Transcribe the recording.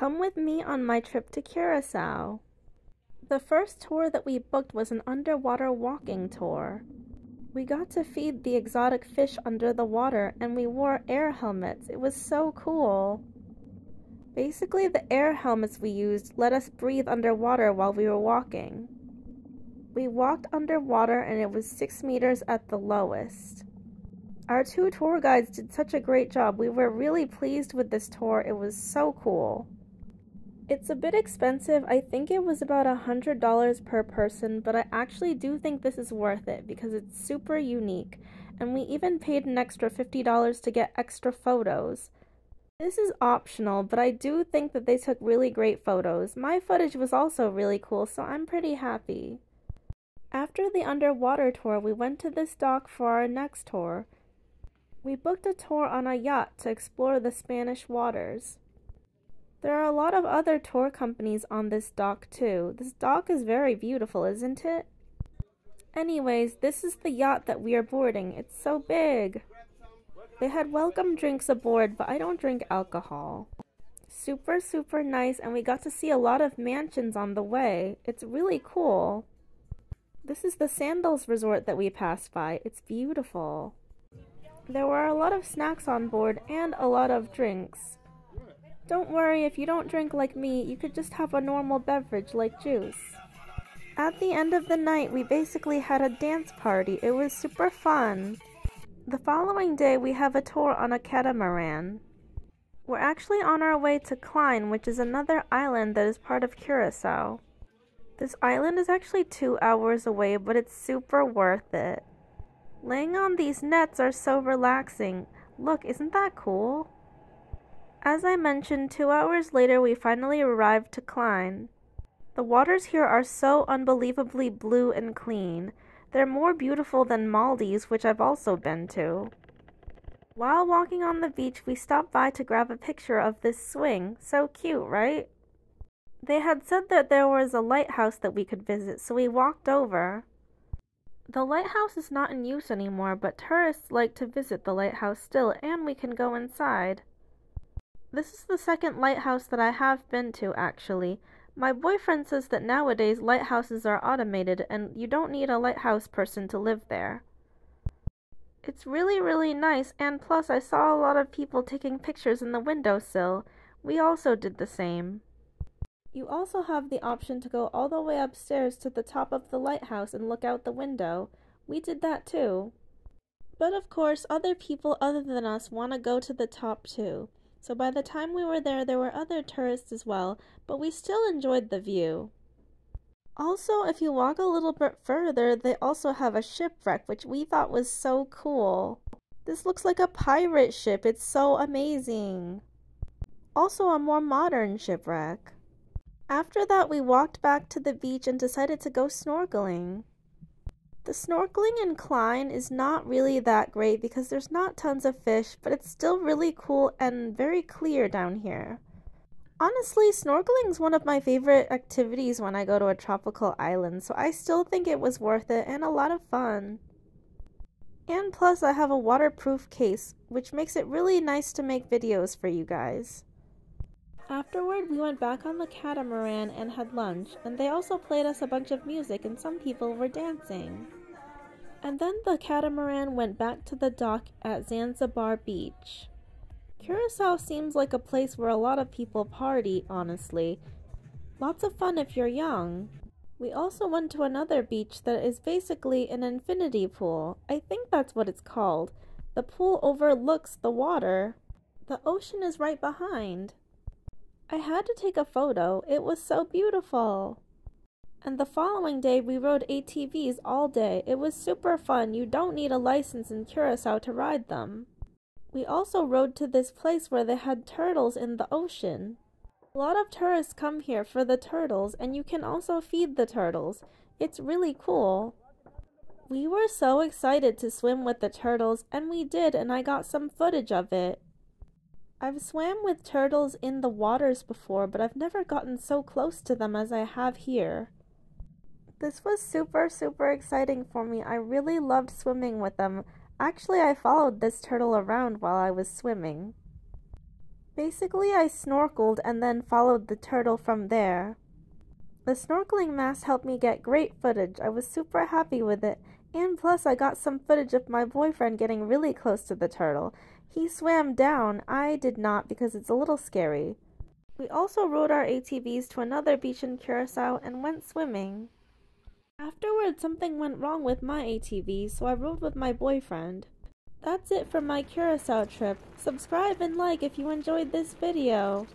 Come with me on my trip to Curacao. The first tour that we booked was an underwater walking tour. We got to feed the exotic fish under the water and we wore air helmets. It was so cool. Basically, the air helmets we used let us breathe underwater while we were walking. We walked underwater and it was 6 meters at the lowest. Our 2 tour guides did such a great job. We were really pleased with this tour. It was so cool. It's a bit expensive. I think it was about $100 per person, but I actually do think this is worth it because it's super unique. And we even paid an extra $50 to get extra photos. This is optional, but I do think that they took really great photos. My footage was also really cool, so I'm pretty happy. After the underwater tour, we went to this dock for our next tour. We booked a tour on a yacht to explore the Spanish waters. There are a lot of other tour companies on this dock too. This dock is very beautiful, isn't it? Anyways, this is the yacht that we are boarding. It's so big. They had welcome drinks aboard, but I don't drink alcohol. Super nice, and we got to see a lot of mansions on the way. It's really cool. This is the Sandals Resort that we passed by. It's beautiful. There were a lot of snacks on board and a lot of drinks. Don't worry, if you don't drink like me, you could just have a normal beverage like juice. At the end of the night, we basically had a dance party. It was super fun. The following day, we have a tour on a catamaran. We're actually on our way to Klein, which is another island that is part of Curacao. This island is actually 2 hours away, but it's super worth it. Laying on these nets are so relaxing. Look, isn't that cool? As I mentioned, 2 hours later we finally arrived to Klein. The waters here are so unbelievably blue and clean. They're more beautiful than Maldives, which I've also been to. While walking on the beach, we stopped by to grab a picture of this swing. So cute, right? They had said that there was a lighthouse that we could visit, so we walked over. The lighthouse is not in use anymore, but tourists like to visit the lighthouse still, and we can go inside. This is the second lighthouse that I have been to, actually. My boyfriend says that nowadays lighthouses are automated and you don't need a lighthouse person to live there. It's really nice, and plus I saw a lot of people taking pictures in the windowsill. We also did the same. You also have the option to go all the way upstairs to the top of the lighthouse and look out the window. We did that too. But of course, other people other than us want to go to the top too. So by the time we were there were other tourists as well, but we still enjoyed the view. Also, if you walk a little bit further, they also have a shipwreck, which we thought was so cool. This looks like a pirate ship. It's so amazing. Also a more modern shipwreck. After that, we walked back to the beach and decided to go snorkeling. The snorkeling in Klein is not really that great because there's not tons of fish, but it's still really cool and very clear down here. Honestly, snorkeling is one of my favorite activities when I go to a tropical island, so I still think it was worth it and a lot of fun. And plus, I have a waterproof case, which makes it really nice to make videos for you guys. Afterward, we went back on the catamaran and had lunch, and they also played us a bunch of music and some people were dancing. And then the catamaran went back to the dock at Zanzibar Beach. Curacao seems like a place where a lot of people party, honestly. Lots of fun if you're young. We also went to another beach that is basically an infinity pool. I think that's what it's called. The pool overlooks the water. The ocean is right behind. I had to take a photo. It was so beautiful. And the following day, we rode ATVs all day. It was super fun. You don't need a license in Curacao to ride them. We also rode to this place where they had turtles in the ocean. A lot of tourists come here for the turtles, and you can also feed the turtles. It's really cool. We were so excited to swim with the turtles, and we did, and I got some footage of it. I've swam with turtles in the waters before, but I've never gotten so close to them as I have here. This was super exciting for me. I really loved swimming with them. Actually, I followed this turtle around while I was swimming. Basically, I snorkeled and then followed the turtle from there. The snorkeling mask helped me get great footage. I was super happy with it. And plus, I got some footage of my boyfriend getting really close to the turtle. He swam down. I did not because it's a little scary. We also rode our ATVs to another beach in Curacao and went swimming. Afterwards, something went wrong with my ATV, so I rode with my boyfriend. That's it for my Curacao trip. Subscribe and like if you enjoyed this video.